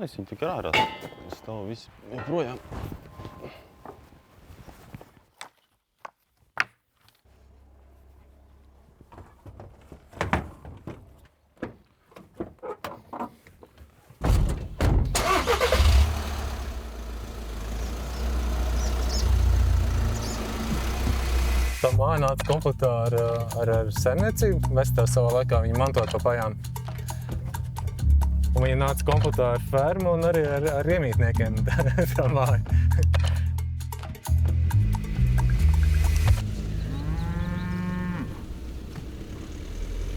Es viņu tik ārā stāvu visi joprojām. Tā māja nāca komplektā ar saimniecību. Mēs tā savā laikā viņu mantojam pa pajām. Un viņa nāca komplektā ar fermu un arī ar iemītniekiem tā māja.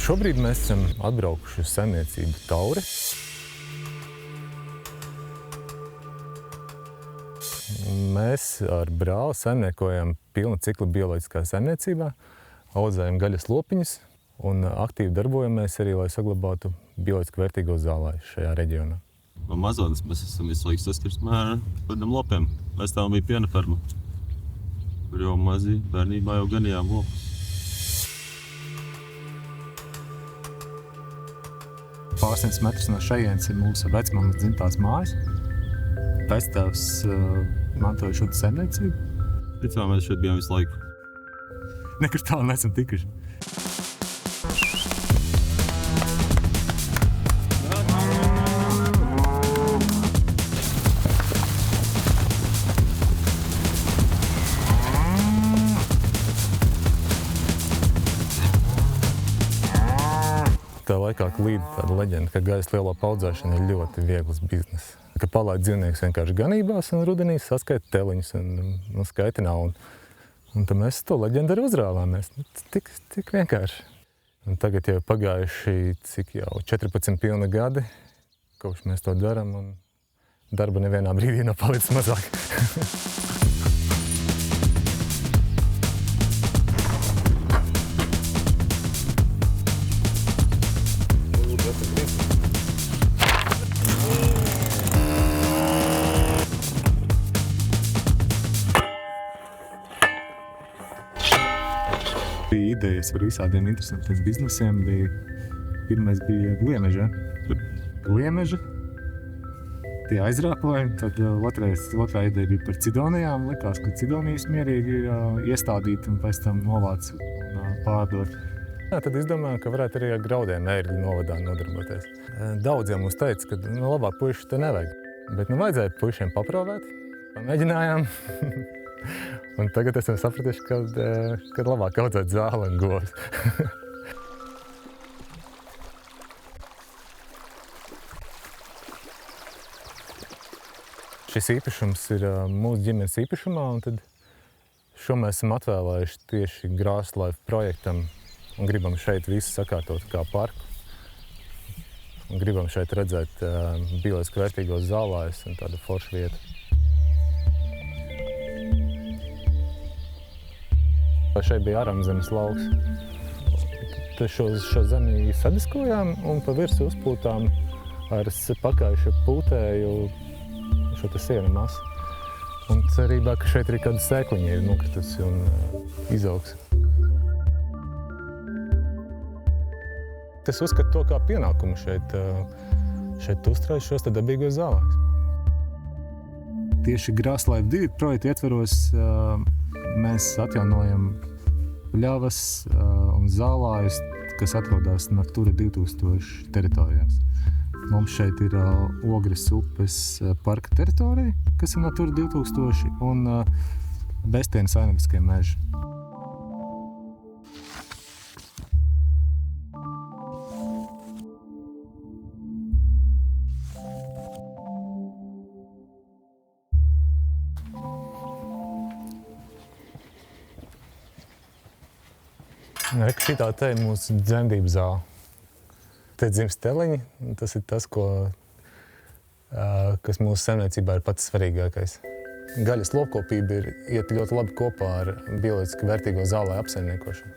Šobrīd mēs esam atbraukuši uz saimniecību Tauri. Mēs ar brāli saimniekojam pilna cikla bioloģiskā saimniecībā, audzējam gaļas lopiņus un aktīvi darbojamies arī, lai saglabātu bioloģiski vērtīgo zālāju šajā reģionā. No mazotnes mēs esam visu laiku saskarsmē ar kādiem lopiem. Mēs tā bija piena ferma, kur jau mazi bērnībā jau ganījām lopus. Pārsimts metrus no šejienes ir mūsu vecmammas dzimtās mājas. Vectēvs mantoja šo saimniecību. Principā mēs šeit bijām visu laiku. Nekur tālu neesam tikuši. Tā laikā klīd tāda leģenda, ka gaļas lielopu audzēšana ir ļoti viegls biznes. Ka palaid dzīvnieks vienkārši ganībās un rudenī saskaita teliņus un skaita nav. Un tad mēs to leģendu arī uzrāvāmies. Tik vienkārši. Un tagad jau pagājuši cik jau 14 pilni gadi, kopš mēs to daram, un darba nevienā brīdī nav palicis mazāk. Bija idejas par visādiem interesantiem biznesiem. Pirmais bija gliemeža. Gliemeža, tie aizrāpoja. Tad otrā ideja bija par cidonijām. Likās, ka cidonijas mierīgi iestādīt un pēc tam novāc un pārdot. Tad izdomājām, ka varētu arī ar graudiem ērgļu novadā nodarboties. Daudziem mums teica, ka labāk puiši te nevajag. Bet vajadzēja puišiem paprovēt. Pamēģinājām. Un tagad esam sapratuši, ka labāk audzēt zāli un govs. Šis īpašums ir mūsu ģimenes īpašumā, un tad šo mēs esam atvēlējuši tieši Grasslife projektam un gribam šeit visu sakārtot kā parku. Un gribam šeit redzēt bioloģiski vērtīgos zālājus un tādu foršu vietu. Šeit bija aramzemes lauks. Tad šo zemi sadiskojām un pa virsu uzpūtām ar pakājušu pūtēju šo te sienu masu. Un cerībā, ka šeit arī kāda sēkliņa ir nokritusi un izaugs. Es uzskatu to kā pienākumu šeit uzturēt šos dabīgos zālājus. Tieši Grasslife 2 projekta ietveros mēs atjaunojam pļavas un zālājus, kas atrodas Natura 2000 teritorijās. Mums šeit ir Ogres upes parka teritorija, kas ir Natura 2000, un Bestienas ainavaskie meži. Šitā te ir mūsu dzemdību zāle. Te dzimst teliņi, un tas ir tas, kas mūsu saimniecībā ir pats svarīgākais. Gaļas lopkopība iet ļoti labi kopā ar bioloģiski vērtīgo zālāju apsaimniekošanu.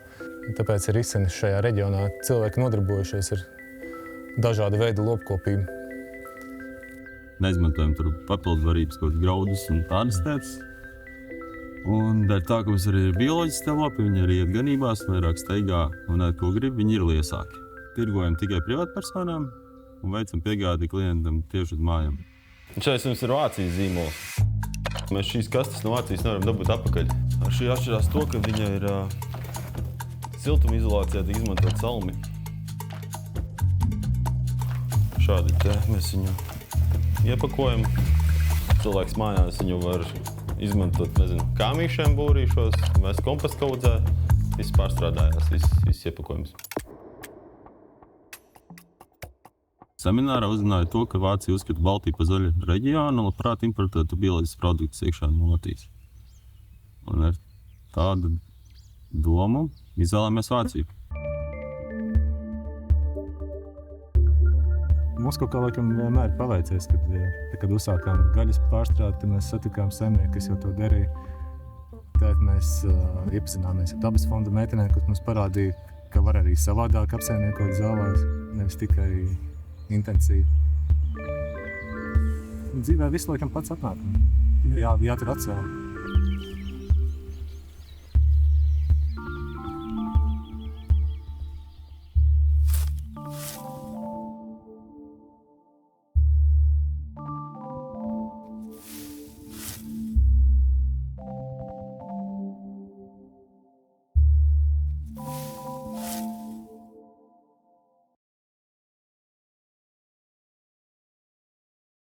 Tāpēc arī šajā reģionā cilvēki nodarbojušies ar dažādu veidu lopkopību. Neizmantojam tur papildvarības kaut graudus un tādas lietas. Un dēļ tā, ka mums arī ir bioloģiski lopi, viņi arī iet ganībās, vairāk steigā un ēd, ko grib, viņi ir liesāki. Tirgojam tikai privātpersonām un veicam piegādi klientam tieši uz mājām. Un šeit jums ir Vācijas zīmols. Mēs šīs kastes no Vācijas nevaram dabūt atpakaļ. Ar šī atšķirās to, ka viņa ir siltumizolācijā tiek izmantot salmi. Šādi te mēs viņu iepakojam. Cilvēks mājās viņu var izmantot, kāmīšiem būrīšos, mēs kompostu kaudzē. Viss pārstrādājās, viss iepakojums. Seminārā uzzināju to, ka Vācija uzskata Baltiju par zaļu reģionu un labprāt importētu bioloģiskus produktus iekšā no Latvijas. Un ar tādu domu izvēlējāmies Vāciju. Mums kaut kā laikam vienmēr paveicies, kad uzsākām gaļas pārstrādi, tad mēs satikām saimnieku, kas jau to darīja. Tad mēs iepazināmies ar dabas fonda meitenēm, kas mums parādīja, ka var arī savādāk apsaimniekot zālēs, nevis tikai intensīvi. Dzīvē visu laikam pats atnāk. Jātur atcēl.